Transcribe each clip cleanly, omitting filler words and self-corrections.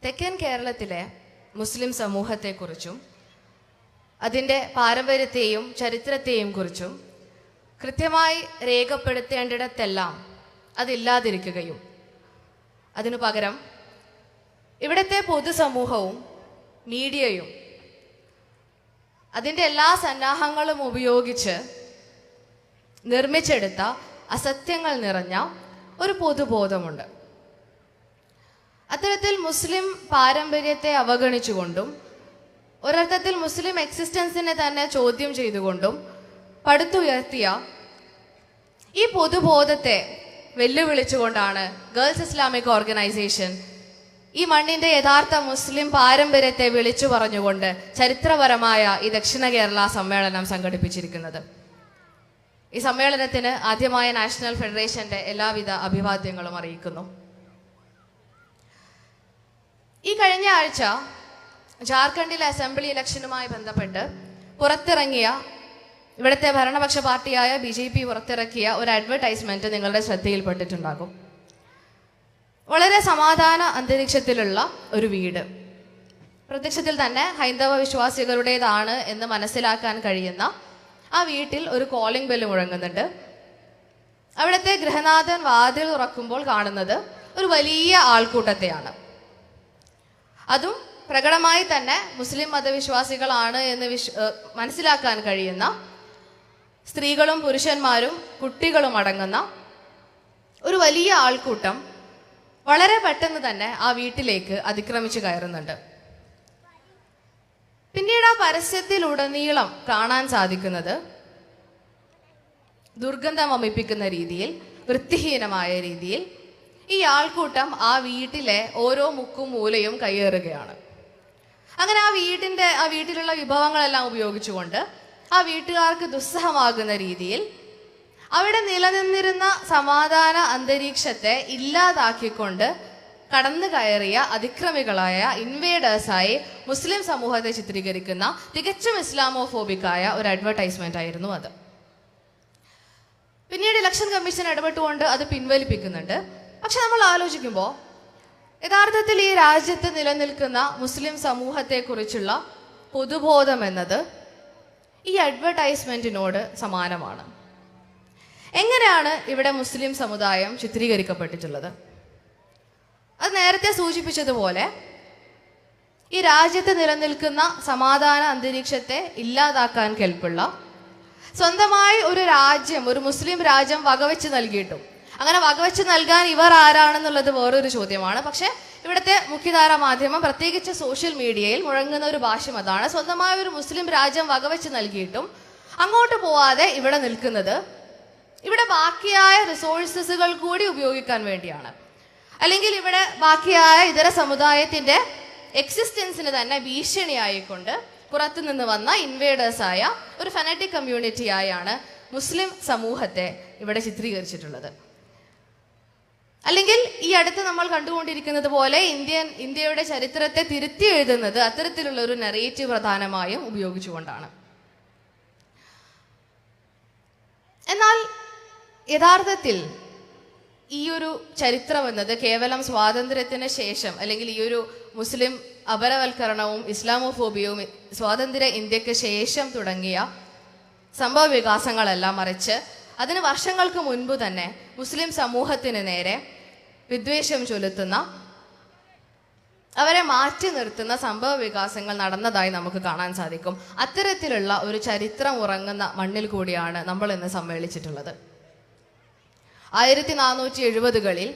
തെക്കൻ കേരളത്തിലെ മുസ്ലിം സമൂഹത്തെക്കുറിച്ചും അതിൻ്റെ പാരമ്പര്യത്തെയും ചരിത്രത്തെയും കുറിച്ചും കൃത്യമായി രേഖപ്പെടുത്തേണ്ടിടത്തെല്ലാം അതില്ലാതിരിക്കുകയും അതിനു പകരം ഇവിടുത്തെ പൊതുസമൂഹവും മീഡിയയും അതിൻ്റെ എല്ലാ സന്നാഹങ്ങളും ഉപയോഗിച്ച് നിർമ്മിച്ചെടുത്ത അസത്യങ്ങൾ നിറഞ്ഞ ഒരു പൊതുബോധമുണ്ട്. അത്തരത്തിൽ മുസ്ലിം പാരമ്പര്യത്തെ അവഗണിച്ചുകൊണ്ടും ഒരർത്ഥത്തിൽ മുസ്ലിം എക്സിസ്റ്റൻസിനെ തന്നെ ചോദ്യം ചെയ്തുകൊണ്ടും പടുത്തുയർത്തിയ ഈ പൊതുബോധത്തെ വെല്ലുവിളിച്ചുകൊണ്ടാണ് ഗേൾസ് ഇസ്ലാമിക് ഓർഗനൈസേഷൻ ഈ മണ്ണിന്റെ യഥാർത്ഥ മുസ്ലിം പാരമ്പര്യത്തെ വിളിച്ചു പറഞ്ഞുകൊണ്ട് ചരിത്രപരമായ ഈ ദക്ഷിണ കേരള സമ്മേളനം സംഘടിപ്പിച്ചിരിക്കുന്നത്. ഈ സമ്മേളനത്തിന് ആദ്യമായ നാഷണൽ ഫെഡറേഷന്റെ എല്ലാവിധ അഭിവാദ്യങ്ങളും അറിയിക്കുന്നു. ഈ കഴിഞ്ഞ ആഴ്ച ജാർഖണ്ഡിലെ അസംബ്ലി ഇലക്ഷനുമായി ബന്ധപ്പെട്ട് പുറത്തിറങ്ങിയ ഇവിടുത്തെ ഭരണപക്ഷ പാർട്ടിയായ BJP പുറത്തിറക്കിയ ഒരു അഡ്വർടൈസ്മെന്റ് നിങ്ങളുടെ ശ്രദ്ധയിൽപ്പെട്ടിട്ടുണ്ടാകും. വളരെ സമാധാന അന്തരീക്ഷത്തിലുള്ള ഒരു വീട്, പ്രത്യക്ഷത്തിൽ തന്നെ ഹൈന്ദവ വിശ്വാസികളുടേതാണ് എന്ന് മനസ്സിലാക്കാൻ കഴിയുന്ന ആ വീട്ടിൽ ഒരു കോളിംഗ് ബെല്ല് മുഴങ്ങുന്നുണ്ട്. അവിടുത്തെ ഗൃഹനാഥൻ വാതിൽ തുറക്കുമ്പോൾ കാണുന്നത് ഒരു വലിയ ആൾക്കൂട്ടത്തെയാണ്. അതും പ്രകടമായി തന്നെ മുസ്ലിം മതവിശ്വാസികളാണ് എന്ന് മനസ്സിലാക്കാൻ കഴിയുന്ന സ്ത്രീകളും പുരുഷന്മാരും കുട്ടികളും അടങ്ങുന്ന ഒരു വലിയ ആൾക്കൂട്ടം വളരെ പെട്ടെന്ന് തന്നെ ആ വീട്ടിലേക്ക് അതിക്രമിച്ചു കയറുന്നുണ്ട്. പിന്നീട് ആ പരസ്യത്തിലുടനീളം കാണാൻ സാധിക്കുന്നത് ദുർഗന്ധം വമിപ്പിക്കുന്ന രീതിയിൽ, വൃത്തിഹീനമായ രീതിയിൽ ഈ ആൾക്കൂട്ടം ആ വീട്ടിലെ ഓരോ മുക്കും മൂലയും കയ്യേറുകയാണ്. അങ്ങനെ ആ വീട്ടിലുള്ള വിഭവങ്ങളെല്ലാം ഉപയോഗിച്ചുകൊണ്ട് ആ വീട്ടുകാർക്ക് ദുസ്സഹമാകുന്ന രീതിയിൽ അവിടെ നിലനിന്നിരുന്ന സമാധാന അന്തരീക്ഷത്തെ ഇല്ലാതാക്കിക്കൊണ്ട് കടന്നു കയറിയ അതിക്രമികളായ ഇൻവേഡേഴ്സായി മുസ്ലിം സമൂഹത്തെ ചിത്രീകരിക്കുന്ന തികച്ചും ഇസ്ലാമോഫോബിക്കായ ഒരു അഡ്വർടൈസ്മെന്റ് ആയിരുന്നു അത്. പിന്നീട് ഇലക്ഷൻ കമ്മീഷൻ ഇടപെട്ടുകൊണ്ട് അത് പിൻവലിപ്പിക്കുന്നുണ്ട്. പക്ഷെ നമ്മൾ ആലോചിക്കുമ്പോൾ യഥാർത്ഥത്തിൽ ഈ രാജ്യത്ത് നിലനിൽക്കുന്ന മുസ്ലിം സമൂഹത്തെക്കുറിച്ചുള്ള പൊതുബോധം എന്നത് ഈ അഡ്വർടൈസ്മെന്റിനോട് സമാനമാണ്. എങ്ങനെയാണ് ഇവിടെ മുസ്ലിം സമുദായം ചിത്രീകരിക്കപ്പെട്ടിട്ടുള്ളത്? അത് നേരത്തെ സൂചിപ്പിച്ചതുപോലെ ഈ രാജ്യത്ത് നിലനിൽക്കുന്ന സമാധാന അന്തരീക്ഷത്തെ ഇല്ലാതാക്കാൻ കെൽപ്പുള്ള സ്വന്തമായി ഒരു രാജ്യം, ഒരു മുസ്ലിം രാജ്യം വകവെച്ച് നൽകിയിട്ടും അങ്ങനെ വകവെച്ച് നൽകാൻ ഇവർ ആരാണെന്നുള്ളത് വേറൊരു ചോദ്യമാണ്. പക്ഷെ ഇവിടുത്തെ മുഖ്യധാര മാധ്യമം, പ്രത്യേകിച്ച് സോഷ്യൽ മീഡിയയിൽ മുഴങ്ങുന്ന ഒരു ഭാഷ്യം അതാണ്. സ്വന്തമായ ഒരു മുസ്ലിം രാജ്യം വകവെച്ച് നൽകിയിട്ടും അങ്ങോട്ട് പോവാതെ ഇവിടെ നിൽക്കുന്നത് ഇവിടെ ബാക്കിയായ റിസോഴ്സസുകൾ കൂടി ഉപയോഗിക്കാൻ വേണ്ടിയാണ്, അല്ലെങ്കിൽ ഇവിടെ ബാക്കിയായ ഇതര സമുദായത്തിന്റെ എക്സിസ്റ്റൻസിന് തന്നെ ഭീഷണിയായിക്കൊണ്ട് പുറത്തുനിന്ന് വന്ന ഇൻവേഡേഴ്സായ ഒരു ഫനാറ്റിക് കമ്മ്യൂണിറ്റിയായാണ് മുസ്ലിം സമൂഹത്തെ ഇവിടെ ചിത്രീകരിച്ചിട്ടുള്ളത്. അല്ലെങ്കിൽ ഈ അടുത്ത് നമ്മൾ കണ്ടുകൊണ്ടിരിക്കുന്നത് പോലെ ഇന്ത്യയുടെ ചരിത്രത്തെ തിരുത്തി എഴുതുന്നത് അത്തരത്തിലുള്ള ഒരു നറേറ്റീവ് പ്രധാനമായും ഉപയോഗിച്ചുകൊണ്ടാണ്. എന്നാൽ യഥാർത്ഥത്തിൽ ഈ ഒരു ചരിത്രം എന്നത് കേവലം സ്വാതന്ത്ര്യത്തിന് ശേഷം, അല്ലെങ്കിൽ ഈ ഒരു മുസ്ലിം അപരവൽക്കരണവും ഇസ്ലാമോഫോബിയവും സ്വാതന്ത്ര്യ ഇന്ത്യക്ക് ശേഷം തുടങ്ങിയ സംഭവ വികാസങ്ങളെല്ലാം മറിച്ച് അതിന് വർഷങ്ങൾക്ക് മുൻപ് തന്നെ മുസ്ലിം സമൂഹത്തിന് നേരെ വിദ്വേഷം ചൊലുത്തുന്ന, അവരെ മാറ്റി നിർത്തുന്ന സംഭവ വികാസങ്ങൾ നടന്നതായി നമുക്ക് കാണാൻ സാധിക്കും. അത്തരത്തിലുള്ള ഒരു ചരിത്രം ഉറങ്ങുന്ന മണ്ണിൽ കൂടിയാണ് നമ്മൾ ഇന്ന് സമ്മേളിച്ചിട്ടുള്ളത്. 1470കളിൽ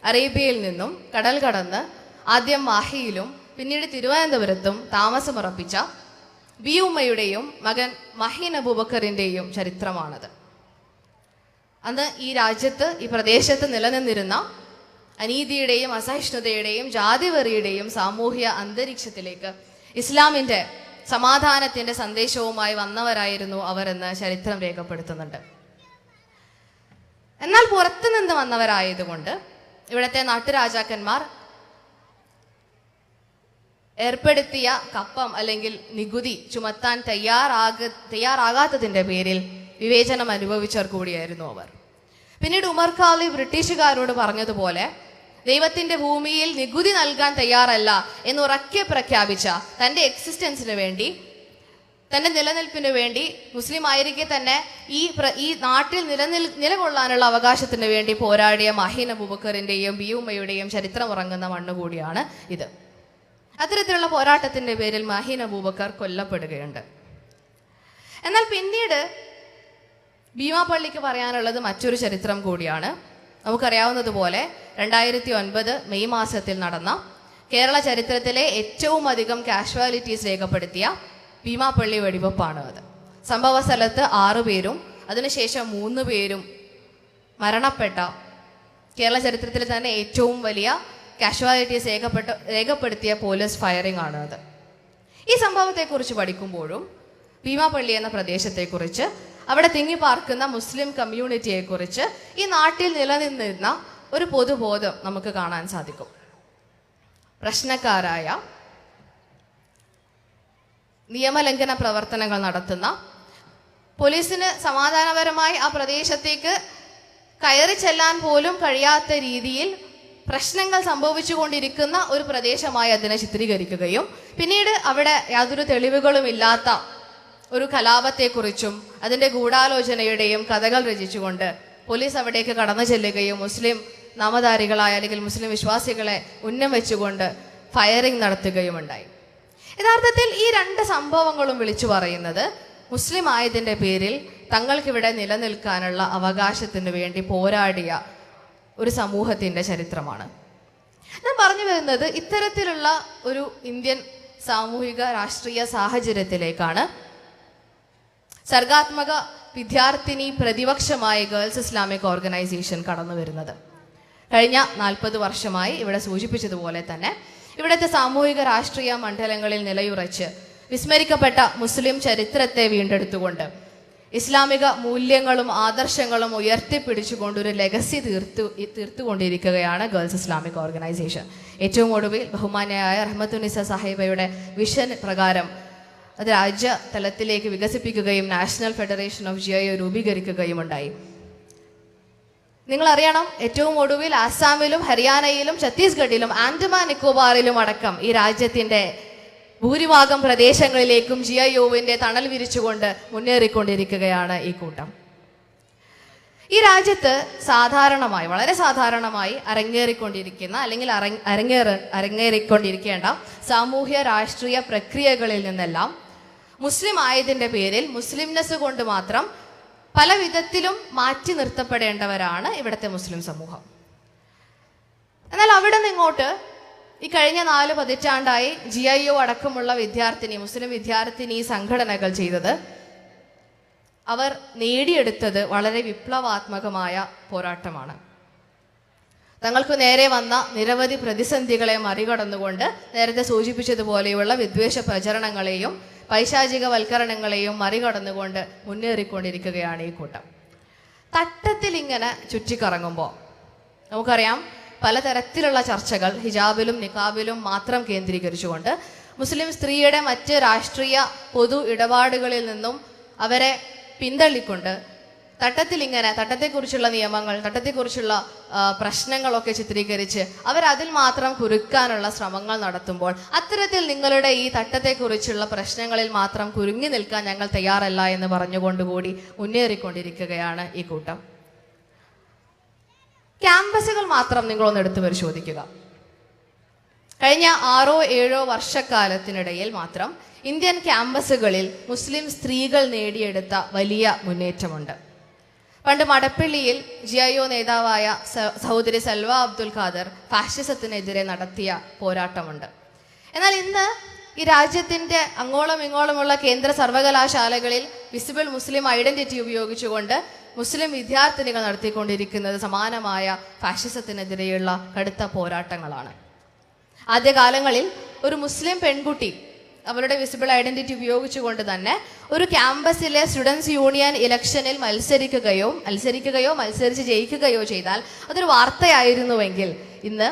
അറേബ്യയിൽ നിന്നും കടൽ കടന്ന് ആദ്യം മാഹിയിലും പിന്നീട് തിരുവനന്തപുരത്തും താമസമുറപ്പിച്ച ബി ഉമ്മയുടെയും മകൻ മഹീൻ അബൂബക്കറിന്റെയും ചരിത്രമാണത്. അന്ന് ഈ രാജ്യത്ത്, ഈ പ്രദേശത്ത് നിലനിന്നിരുന്ന അനീതിയുടെയും അസഹിഷ്ണുതയുടെയും ജാതിവെറിയുടെയും സാമൂഹ്യ അന്തരീക്ഷത്തിലേക്ക് ഇസ്ലാമിന്റെ സമാധാനത്തിന്റെ സന്ദേശവുമായി വന്നവരായിരുന്നു അവരെന്ന് ചരിത്രം രേഖപ്പെടുത്തുന്നുണ്ട്. എന്നാൽ പുറത്തുനിന്ന് വന്നവരായതുകൊണ്ട് ഇവിടുത്തെ നാട്ടുരാജാക്കന്മാർ ഏർപ്പെടുത്തിയ കപ്പം അല്ലെങ്കിൽ നികുതി ചുമത്താൻ തയ്യാറാകാത്തതിന്റെ പേരിൽ വിവേചനം അനുഭവിച്ചവർ കൂടിയായിരുന്നു അവർ. പിന്നീട് ഉമർ ഖാലി ബ്രിട്ടീഷുകാരോട് പറഞ്ഞതുപോലെ ദൈവത്തിന്റെ ഭൂമിയിൽ നികുതി നൽകാൻ തയ്യാറല്ല എന്ന് ഉറക്കെ പ്രഖ്യാപിച്ച, തന്റെ എക്സിസ്റ്റൻസിന് വേണ്ടി, തന്റെ നിലനിൽപ്പിന് വേണ്ടി, മുസ്ലിം ആയിരിക്കെ തന്നെ ഈ നാട്ടിൽ നിലകൊള്ളാനുള്ള അവകാശത്തിന് വേണ്ടി പോരാടിയ മഹീൻ അബൂബക്കറിന്റെയും ബിയുമ്മയുടെയും ചരിത്രം ഉറങ്ങുന്ന മണ്ണുകൂടിയാണ് ഇത്. അത്തരത്തിലുള്ള പോരാട്ടത്തിന്റെ പേരിൽ മഹീൻ അബൂബക്കർ കൊല്ലപ്പെടുകയുണ്ട്. എന്നാൽ പിന്നീട് ഭീമാപള്ളിക്ക് പറയാനുള്ളത് മറ്റൊരു ചരിത്രം കൂടിയാണ്. നമുക്കറിയാവുന്നതുപോലെ 2009 മെയ് മാസത്തിൽ നടന്ന കേരള ചരിത്രത്തിലെ ഏറ്റവും അധികം കാഷ്വാലിറ്റീസ് രേഖപ്പെടുത്തിയ ഭീമാപള്ളി വെടിവെപ്പാണ് അത്. സംഭവ സ്ഥലത്ത് 6 പേരും അതിനുശേഷം 3 പേരും മരണപ്പെട്ട കേരള ചരിത്രത്തിൽ തന്നെ ഏറ്റവും വലിയ കാഷ്വാലിറ്റീസ് രേഖപ്പെടുത്തിയ പോലീസ് ഫയറിംഗ് ആണ് അത്. ഈ സംഭവത്തെക്കുറിച്ച് പഠിക്കുമ്പോഴും ഭീമാപള്ളി എന്ന പ്രദേശത്തെക്കുറിച്ച്, അവിടെ തിങ്ങിപ്പാർക്കുന്ന മുസ്ലിം കമ്മ്യൂണിറ്റിയെക്കുറിച്ച്, ഈ നാട്ടിൽ നിലനിന്നിരുന്ന ഒരു പൊതുബോധം നമുക്ക് കാണാൻ സാധിക്കും. പ്രശ്നക്കാരായ, നിയമലംഘന പ്രവർത്തനങ്ങൾ നടത്തുന്ന, പോലീസിന് സമാധാനപരമായി ആ പ്രദേശത്തേക്ക് കയറി ചെല്ലാൻ പോലും കഴിയാത്ത രീതിയിൽ പ്രശ്നങ്ങൾ സംഭവിച്ചുകൊണ്ടിരിക്കുന്ന ഒരു പ്രദേശമായി അതിനെ ചിത്രീകരിക്കുകയും പിന്നീട് അവിടെ യാതൊരു തെളിവുകളും ഇല്ലാത്ത ഒരു കലാപത്തെക്കുറിച്ചും അതിൻ്റെ ഗൂഢാലോചനയുടെയും കഥകൾ രചിച്ചുകൊണ്ട് പോലീസ് അവിടേക്ക് കടന്നു ചെല്ലുകയും മുസ്ലിം നാമധാരികളായ അല്ലെങ്കിൽ മുസ്ലിം വിശ്വാസികളെ ഉന്നം വെച്ചുകൊണ്ട് ഫയറിംഗ് നടത്തുകയും ഉണ്ടായി. യഥാർത്ഥത്തിൽ ഈ 2 സംഭവങ്ങളും വിളിച്ചു പറയുന്നത് മുസ്ലിം ആയതിൻ്റെ പേരിൽ തങ്ങൾക്കിവിടെ നിലനിൽക്കാനുള്ള അവകാശത്തിന് വേണ്ടി പോരാടിയ ഒരു സമൂഹത്തിൻ്റെ ചരിത്രമാണ്. ഞാൻ പറഞ്ഞു വരുന്നത് ഇത്തരത്തിലുള്ള ഒരു ഇന്ത്യൻ സാമൂഹിക രാഷ്ട്രീയ സാഹചര്യത്തിലേക്കാണ് സർഗാത്മക വിദ്യാർത്ഥിനി പ്രതിപക്ഷമായി ഗേൾസ് ഇസ്ലാമിക് ഓർഗനൈസേഷൻ കടന്നു വരുന്നത്. കഴിഞ്ഞ 40 വർഷമായി ഇവിടെ സൂചിപ്പിച്ചതുപോലെ തന്നെ ഇവിടുത്തെ സാമൂഹിക രാഷ്ട്രീയ മണ്ഡലങ്ങളിൽ നിലയുറച്ച് വിസ്മരിക്കപ്പെട്ട മുസ്ലിം ചരിത്രത്തെ വീണ്ടെടുത്തുകൊണ്ട് ഇസ്ലാമിക മൂല്യങ്ങളും ആദർശങ്ങളും ഉയർത്തിപ്പിടിച്ചുകൊണ്ട് ഒരു ലെഗസി തീർത്തുകൊണ്ടിരിക്കുകയാണ് ഗേൾസ് ഇസ്ലാമിക് ഓർഗനൈസേഷൻ. ഏറ്റവും ഒടുവിൽ ബഹുമാന്യയായ റഹ്മത്തുന്നിസ സാഹിബയുടെ വിഷൻ പ്രകാരം അത് രാജ്യ തലത്തിലേക്ക് വികസിപ്പിക്കുകയും നാഷണൽ ഫെഡറേഷൻ ഓഫ് GIO രൂപീകരിക്കുകയും ഉണ്ടായി. നിങ്ങളറിയണം, ഏറ്റവും ഒടുവിൽ ആസാമിലും ഹരിയാനയിലും ഛത്തീസ്ഗഡിലും ആൻഡമാൻ നിക്കോബാറിലും അടക്കം ഈ രാജ്യത്തിൻ്റെ ഭൂരിഭാഗം പ്രദേശങ്ങളിലേക്കും GIOവിൻ്റെ തണൽ വിരിച്ചുകൊണ്ട് മുന്നേറിക്കൊണ്ടിരിക്കുകയാണ് ഈ കൂട്ടം. ഈ രാജ്യത്ത് സാധാരണമായി, വളരെ സാധാരണമായി അരങ്ങേറിക്കൊണ്ടിരിക്കുന്ന അല്ലെങ്കിൽ അരങ്ങേറിക്കൊണ്ടിരിക്കേണ്ട സാമൂഹ്യ രാഷ്ട്രീയ പ്രക്രിയകളിൽ നിന്നെല്ലാം മുസ്ലിം ആയതിൻ്റെ പേരിൽ മുസ്ലിംനെസ് കൊണ്ട് മാത്രം പല വിധത്തിലും മാറ്റി നിർത്തപ്പെടേണ്ടവരാണ് ഇവിടുത്തെ മുസ്ലിം സമൂഹം. എന്നാൽ അവിടെ നിന്നിങ്ങോട്ട് ഈ കഴിഞ്ഞ 4 പതിറ്റാണ്ടായി GIO അടക്കമുള്ള മുസ്ലിം വിദ്യാർത്ഥിനി സംഘടനകൾ ചെയ്തത്, അവർ നേടിയെടുത്തത് വളരെ വിപ്ലവാത്മകമായ പോരാട്ടമാണ്. തങ്ങൾക്ക് നേരെ വന്ന നിരവധി പ്രതിസന്ധികളെ മറികടന്നുകൊണ്ട് നേരത്തെ സൂചിപ്പിച്ചതുപോലെയുള്ള വിദ്വേഷ പ്രചരണങ്ങളെയും പൈശാചികവൽക്കരണങ്ങളെയും മറികടന്നുകൊണ്ട് മുന്നേറിക്കൊണ്ടിരിക്കുകയാണ് ഈ കൂട്ടം. തട്ടത്തിൽ ഇങ്ങനെ ചുറ്റിക്കറങ്ങുമ്പോൾ നമുക്കറിയാം, പലതരത്തിലുള്ള ചർച്ചകൾ ഹിജാബിലും നിഖാബിലും മാത്രം കേന്ദ്രീകരിച്ചുകൊണ്ട് മുസ്ലിം സ്ത്രീയുടെ മറ്റ് രാഷ്ട്രീയ പൊതു ഇടപാടുകളിൽ നിന്നും അവരെ പിന്തള്ളിക്കൊണ്ട് തട്ടത്തെക്കുറിച്ചുള്ള നിയമങ്ങൾ, തട്ടത്തെക്കുറിച്ചുള്ള പ്രശ്നങ്ങളൊക്കെ ചിത്രീകരിച്ച് അവരതിൽ മാത്രം കുരുക്കാനുള്ള ശ്രമങ്ങൾ നടത്തുമ്പോൾ, അത്തരത്തിൽ നിങ്ങളുടെ ഈ തട്ടത്തെക്കുറിച്ചുള്ള പ്രശ്നങ്ങളിൽ മാത്രം കുരുങ്ങി നിൽക്കാൻ ഞങ്ങൾ തയ്യാറല്ല എന്ന് പറഞ്ഞുകൊണ്ടുകൂടി മുന്നേറിക്കൊണ്ടിരിക്കുകയാണ് ഈ കൂട്ടം. ക്യാമ്പസുകൾ മാത്രം നിങ്ങളൊന്ന് എടുത്തു പരിശോധിക്കുക. കഴിഞ്ഞ 6-7 വർഷക്കാലത്തിനിടയിൽ മാത്രം ഇന്ത്യൻ ക്യാമ്പസുകളിൽ മുസ്ലിം സ്ത്രീകൾ നേടിയെടുത്ത വലിയ മുന്നേറ്റമുണ്ട്. പണ്ട് മടപ്പള്ളിയിൽ GIO നേതാവായ സഹോദരി സൽവ അബ്ദുൽ ഖാദർ ഫാഷിസത്തിനെതിരെ നടത്തിയ പോരാട്ടമുണ്ട്. എന്നാൽ ഇന്ന് ഈ രാജ്യത്തിൻ്റെ അങ്ങോളം ഇങ്ങോളമുള്ള കേന്ദ്ര സർവകലാശാലകളിൽ വിസിബിൾ മുസ്ലിം ഐഡന്റിറ്റി ഉപയോഗിച്ചുകൊണ്ട് മുസ്ലിം വിദ്യാർത്ഥിനികൾ നടത്തിക്കൊണ്ടിരിക്കുന്നത് സമാനമായ ഫാഷിസത്തിനെതിരെയുള്ള കടുത്ത പോരാട്ടങ്ങളാണ്. ആദ്യകാലങ്ങളിൽ ഒരു മുസ്ലിം പെൺകുട്ടി അവരുടെ വിസിബിൾ ഐഡന്റിറ്റി ഉപയോഗിച്ചുകൊണ്ട് തന്നെ ഒരു ക്യാമ്പസിലെ സ്റ്റുഡൻസ് യൂണിയൻ ഇലക്ഷനിൽ മത്സരിച്ച് ജയിക്കുകയോ ചെയ്താൽ അതൊരു വാർത്തയായിരുന്നുവെങ്കിൽ ഇന്ന്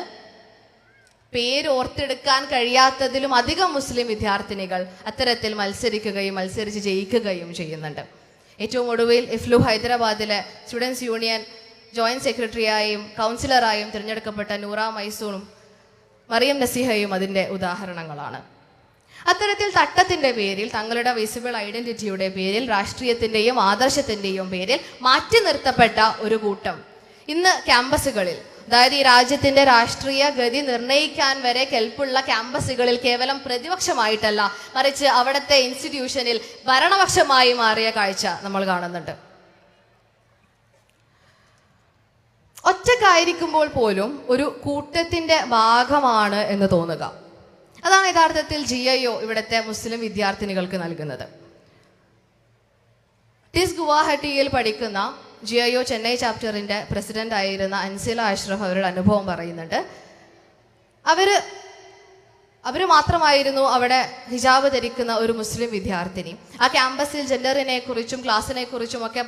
പേര് ഓർത്തെടുക്കാൻ കഴിയാത്തതിലും അധികം മുസ്ലിം വിദ്യാർത്ഥിനികൾ അത്തരത്തിൽ മത്സരിച്ച് ജയിക്കുകയും ചെയ്യുന്നുണ്ട്. ഏറ്റവും ഒടുവിൽ ഇഫ്ലു ഹൈദരാബാദിലെ സ്റ്റുഡൻസ് യൂണിയൻ ജോയിന്റ് സെക്രട്ടറിയായും കൗൺസിലറായും തിരഞ്ഞെടുക്കപ്പെട്ട നൂറ മൈസൂണും മറിയം നസീഹയും അതിൻ്റെ ഉദാഹരണങ്ങളാണ്. അത്തരത്തിൽ തട്ടത്തിൻ്റെ പേരിൽ, തങ്ങളുടെ വിസിബിൾ ഐഡന്റിറ്റിയുടെ പേരിൽ, രാഷ്ട്രീയത്തിൻ്റെയും ആദർശത്തിൻ്റെയും പേരിൽ മാറ്റി നിർത്തപ്പെട്ട ഒരു കൂട്ടം ഇന്ന് ക്യാമ്പസുകളിൽ, അതായത് ഈ രാജ്യത്തിന്റെ രാഷ്ട്രീയ ഗതി നിർണ്ണയിക്കാൻ വരെ കെൽപ്പുള്ള ക്യാമ്പസുകളിൽ കേവലം പ്രതിപക്ഷമായിട്ടല്ല, മറിച്ച് അവിടുത്തെ ഇൻസ്റ്റിറ്റ്യൂഷനിൽ ഭരണപക്ഷമായി മാറിയ കാഴ്ച നമ്മൾ കാണുന്നുണ്ട്. ഒറ്റക്കായിരിക്കുമ്പോൾ പോലും ഒരു കൂട്ടത്തിന്റെ ഭാഗമാണ് എന്ന് തോന്നുക. അതാണ് യഥാർത്ഥത്തിൽ GIO ഇവിടുത്തെ മുസ്ലിം വിദ്യാർത്ഥിനികൾക്ക് നൽകുന്നത്. ടിസ് ഗുവാഹട്ടിയിൽ പഠിക്കുന്ന GIO ചെന്നൈ ചാപ്റ്ററിന്റെ പ്രസിഡന്റ് ആയിരുന്ന അൻസില അഷ്റഫ് അവരുടെ അനുഭവം പറയുന്നുണ്ട്. അവര് മാത്രമായിരുന്നു അവിടെ ഹിജാബ് ധരിക്കുന്ന ഒരു മുസ്ലിം വിദ്യാർത്ഥിനി. ആ ക്യാമ്പസിൽ ജെൻഡറിനെ കുറിച്ചും ക്ലാസിനെ കുറിച്ചും ഒക്കെ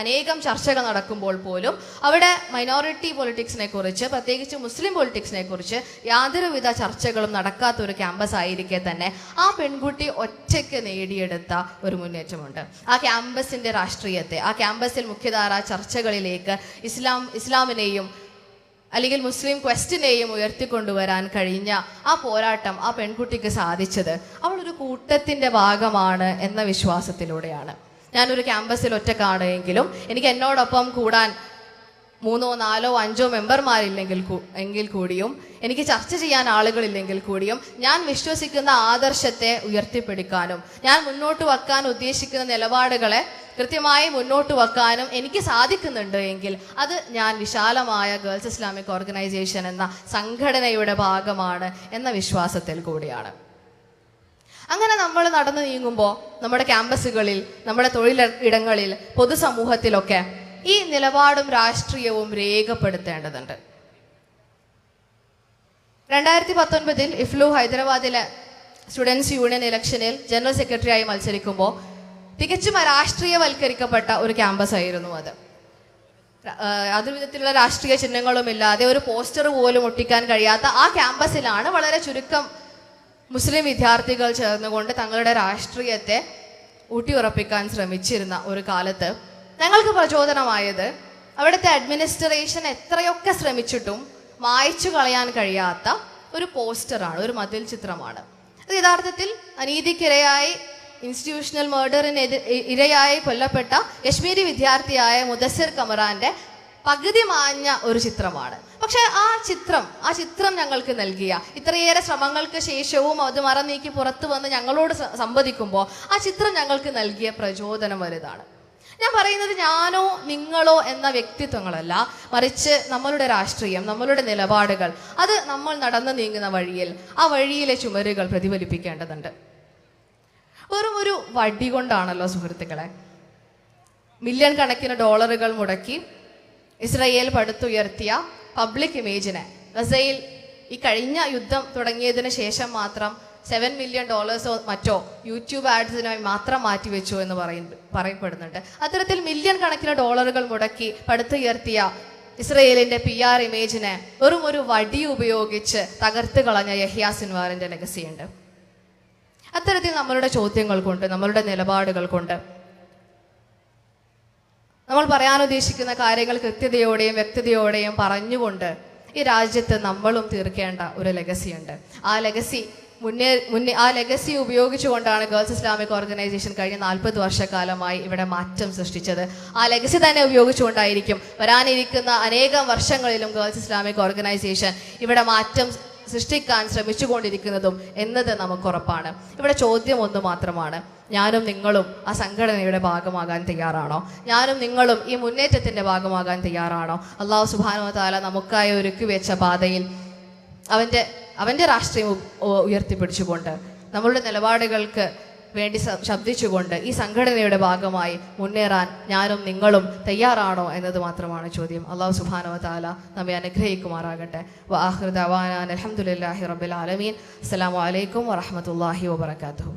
അനേകം ചർച്ചകൾ നടക്കുമ്പോൾ പോലും അവിടെ മൈനോറിറ്റി പൊളിറ്റിക്സിനെ കുറിച്ച്, പ്രത്യേകിച്ച് മുസ്ലിം പൊളിറ്റിക്സിനെ കുറിച്ച് യാതൊരുവിധ ചർച്ചകളും നടക്കാത്ത ഒരു ക്യാമ്പസ് ആയിരിക്കെ തന്നെ ആ പെൺകുട്ടി ഒറ്റയ്ക്ക് നേടിയെടുത്ത ഒരു മുന്നേറ്റമുണ്ട്. ആ ക്യാമ്പസിന്റെ രാഷ്ട്രീയത്തെ, ആ ക്യാമ്പസിൽ മുഖ്യധാര ചർച്ചകളിലേക്ക് ഇസ്ലാമിനെയും അല്ലെങ്കിൽ മുസ്ലിം ക്വസ്റ്റിനെയും ഉയർത്തിക്കൊണ്ടുവരാൻ കഴിഞ്ഞ ആ പോരാട്ടം ആ പെൺകുട്ടിക്ക് സാധിച്ചത് അവളൊരു കൂട്ടത്തിന്റെ ഭാഗമാണ് എന്ന വിശ്വാസത്തിലൂടെയാണ്. ഞാനൊരു ക്യാമ്പസിൽ ഒറ്റക്കാണ് എങ്കിലും എനിക്ക് എന്നോടൊപ്പം കൂടാൻ 3, 4, 5 മെമ്പർമാരില്ലെങ്കിൽ കൂടിയും, എനിക്ക് ചർച്ച ചെയ്യാൻ ആളുകളില്ലെങ്കിൽ കൂടിയും, ഞാൻ വിശ്വസിക്കുന്ന ആദർശത്തെ ഉയർത്തിപ്പിടിക്കാനും ഞാൻ മുന്നോട്ട് വെക്കാൻ ഉദ്ദേശിക്കുന്ന നിലപാടുകളെ കൃത്യമായി മുന്നോട്ട് വെക്കാനും എനിക്ക് സാധിക്കുന്നുണ്ട് എങ്കിൽ അത് ഞാൻ വിശാലമായ ഗേൾസ് ഇസ്ലാമിക് ഓർഗനൈസേഷൻ എന്ന സംഘടനയുടെ ഭാഗമാണ് എന്ന വിശ്വാസത്തിൽ കൂടിയാണ്. അങ്ങനെ നമ്മൾ നടന്നു നീങ്ങുമ്പോൾ നമ്മുടെ ക്യാമ്പസുകളിൽ, നമ്മുടെ തൊഴിലിടങ്ങളിൽ, പൊതുസമൂഹത്തിലൊക്കെ ഈ നിലപാടും രാഷ്ട്രീയവും രേഖപ്പെടുത്തേണ്ടതുണ്ട്. 2019 ഇഫ്ലു ഹൈദരാബാദിലെ സ്റ്റുഡൻസ് യൂണിയൻ ഇലക്ഷനിൽ ജനറൽ സെക്രട്ടറിയായി മത്സരിക്കുമ്പോൾ തികച്ചും രാഷ്ട്രീയവൽക്കരിക്കപ്പെട്ട ഒരു ക്യാമ്പസ് ആയിരുന്നു അത്. യാതൊരു വിധത്തിലുള്ള രാഷ്ട്രീയ ചിഹ്നങ്ങളും ഇല്ലാതെ ഒരു പോസ്റ്റർ പോലും ഒട്ടിക്കാൻ കഴിയാത്ത ആ ക്യാമ്പസിലാണ് വളരെ ചുരുക്കം മുസ്ലിം വിദ്യാർത്ഥികൾ ചേർന്നുകൊണ്ട് തങ്ങളുടെ രാഷ്ട്രീയത്തെ ഊട്ടിയുറപ്പിക്കാൻ ശ്രമിച്ചിരുന്ന ഒരു കാലത്ത് ഞങ്ങൾക്ക് പ്രചോദനമായത് അവിടുത്തെ അഡ്മിനിസ്ട്രേഷൻ എത്രയൊക്കെ ശ്രമിച്ചിട്ടും മായ്ച്ചു കളയാൻ കഴിയാത്ത ഒരു പോസ്റ്ററാണ്, ഒരു മതിൽ ചിത്രമാണ്. അത് യഥാർത്ഥത്തിൽ അനീതിക്കിരയായി, ഇൻസ്റ്റിറ്റ്യൂഷണൽ മർഡറിന് ഇരയായി കൊല്ലപ്പെട്ട കശ്മീരി വിദ്യാർത്ഥിയായ മുദസ്സിർ കമറാന്റെ പകുതി മാഞ്ഞ ഒരു ചിത്രമാണ്. പക്ഷെ ആ ചിത്രം ഞങ്ങൾക്ക് നൽകിയ, ഇത്രയേറെ ശ്രമങ്ങൾക്ക് ശേഷവും അത് മറനീക്കി പുറത്തു വന്ന് ഞങ്ങളോട് സംവദിക്കുമ്പോൾ ആ ചിത്രം ഞങ്ങൾക്ക് നൽകിയ പ്രചോദനം വലുതാണ്. ഞാൻ പറയുന്നത് ഞാനോ നിങ്ങളോ എന്ന വ്യക്തിത്വങ്ങളല്ല, മറിച്ച് നമ്മളുടെ രാഷ്ട്രീയം, നമ്മളുടെ നിലപാടുകൾ, അത് നമ്മൾ നടന്നു നീങ്ങുന്ന വഴിയിൽ ആ വഴിയിലെ ചുമരുകൾ പ്രതിഫലിപ്പിക്കേണ്ടതുണ്ട്. വെറും ഒരു വടി കൊണ്ടാണല്ലോ സുഹൃത്തുക്കളെ മില്യൺ കണക്കിന് ഡോളറുകൾ മുടക്കി ഇസ്രയേൽ പടുത്തുയർത്തിയ പബ്ലിക് ഇമേജിനെ ഗസയിൽ ഈ കഴിഞ്ഞ യുദ്ധം തുടങ്ങിയതിന് ശേഷം മാത്രം $7 മില്യൺ മറ്റോ യൂട്യൂബ് ആഡ്സിനായി മാത്രം മാറ്റിവെച്ചു എന്ന് പറയപ്പെടുന്നുണ്ട്. അത്തരത്തിൽ മില്യൺ കണക്കിന് ഡോളറുകൾ മുടക്കി പടുത്തുയർത്തിയ ഇസ്രയേലിന്റെ PR ഇമേജിനെ വെറും ഒരു വടി ഉപയോഗിച്ച് തകർത്ത് കളഞ്ഞ യഹ്യാ സിൻവാറിന്റെ ലെഗസിയുണ്ട്. അത്തരത്തിൽ നമ്മളുടെ ചോദ്യങ്ങൾ കൊണ്ട്, നമ്മളുടെ നിലപാടുകൾ കൊണ്ട്, നമ്മൾ പറയാൻ ഉദ്ദേശിക്കുന്ന കാര്യങ്ങൾ കൃത്യതയോടെയും വ്യക്തതയോടെയും പറഞ്ഞുകൊണ്ട് ഈ രാജ്യത്ത് നമ്മളും തീർക്കേണ്ട ഒരു ലെഗസിയുണ്ട്. ആ ലെഗസി ഉപയോഗിച്ചുകൊണ്ടാണ് ഗേൾസ് ഇസ്ലാമിക് ഓർഗനൈസേഷൻ കഴിഞ്ഞ 40 വർഷക്കാലമായി ഇവിടെ മാറ്റം സൃഷ്ടിച്ചത്. ആ ലെഗസി തന്നെ ഉപയോഗിച്ചുകൊണ്ടായിരിക്കും വരാനിരിക്കുന്ന അനേകം വർഷങ്ങളിലും ഗേൾസ് ഇസ്ലാമിക് ഓർഗനൈസേഷൻ ഇവിടെ മാറ്റം സൃഷ്ടിക്കാൻ ശ്രമിച്ചുകൊണ്ടിരിക്കുന്നതും എന്നത് നമുക്കുറപ്പാണ്. ഇവിടെ ചോദ്യം ഒന്ന് മാത്രമാണ്: ഞാനും നിങ്ങളും ആ സംഘടനയുടെ ഭാഗമാകാൻ തയ്യാറാണോ? ഞാനും നിങ്ങളും ഈ മുന്നേറ്റത്തിന്റെ ഭാഗമാകാൻ തയ്യാറാണോ? അല്ലാഹു സുബ്ഹാനഹു വ തആല നമുക്കായി ഒരുക്കി വെച്ച പാതയിൽ അവന്റെ രാഷ്ട്രീയം ഉയർത്തിപ്പിടിച്ചുകൊണ്ട്, നമ്മളുടെ നിലപാടുകൾക്ക് വേണ്ടി ശബ്ദിച്ചുകൊണ്ട് ഈ സംഘടനയുടെ ഭാഗമായി മുന്നേറാൻ ഞാനും നിങ്ങളും തയ്യാറാണോ എന്നത് മാത്രമാണ് ചോദ്യം. അല്ലാഹു സുബ്ഹാനഹു വ തആല നമ്മെ അനുഗ്രഹിക്കുമാറാകട്ടെ. വആഖിറു ദഅവാനാ അൽഹംദുലില്ലാഹി റബ്ബിൽ ആലമീൻ. അസ്സലാമു അലൈക്കും വറഹ്മത്തുള്ളാഹി വബറകാതുഹു.